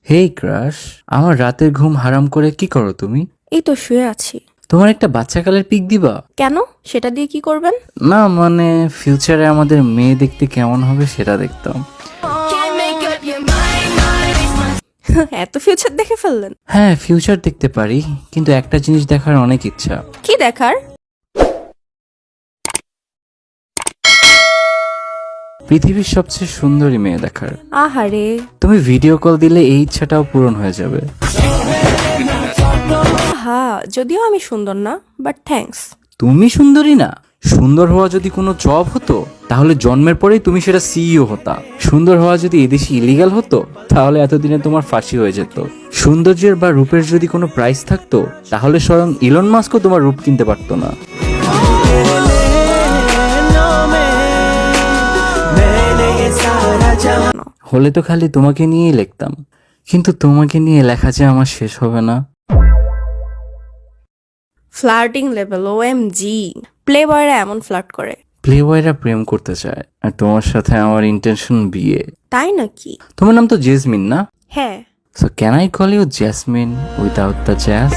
হেই crush, আমার রাতের ঘুম হারাম করে কি করো তুমি? এই তো শুয়ে আছি। তোমার একটা বাচ্চাকালের পিক দিবা? কেন? সেটা দিয়ে কি করবেন? না মানে ফিউচারে আমাদের মেয়ে দেখতে কেমন হবে সেটা দেখতাম। এত ফিউচার দেখে ফেললেন? হ্যাঁ ফিউচার দেখতে পারি, কিন্তু একটা জিনিস দেখার অনেক ইচ্ছা। কি দেখার? পৃথিবীর সবচেয়ে সুন্দরী মেয়ে দেখার। আহারে, তুমি ভিডিও কল দিলে এই ইচ্ছাটাও পূরণ হয়ে যাবে। হ্যাঁ যদিও আমি সুন্দর না, বাট থ্যাঙ্কস। তুমি সুন্দরী না? সুন্দর হওয়া যদি কোনো জব হতো তাহলে জন্মের পরেই তুমি সেটা সিইও হতা। সুন্দর হওয়া যদি এদেশে ইলিগাল হতো তাহলে এতদিনে তোমার ফাঁসি হয়ে যেত। সৌন্দর্যের বা রূপের যদি কোনো প্রাইস থাকতো তাহলে স্বয়ং ইলন মাস্কও তোমার রূপ কিনতে পারতো না। হলে তো খালি তোমাকে নিয়েই লিখতাম, কিন্তু তোমাকে নিয়ে লেখা যে আমার শেষ হবে না। ফ্লার্টিং লেভেল OMG, প্লে বয়রা এমন ফ্লার্ট করে? প্লেবয়রা প্রেম করতে চায় আর তোমার সাথে আমার ইন্টেনশন বিয়ে। তাই নাকি? তোমার নাম তো জেসমিন না? হ্যাঁ। So can I call you Jasmine without the jazz?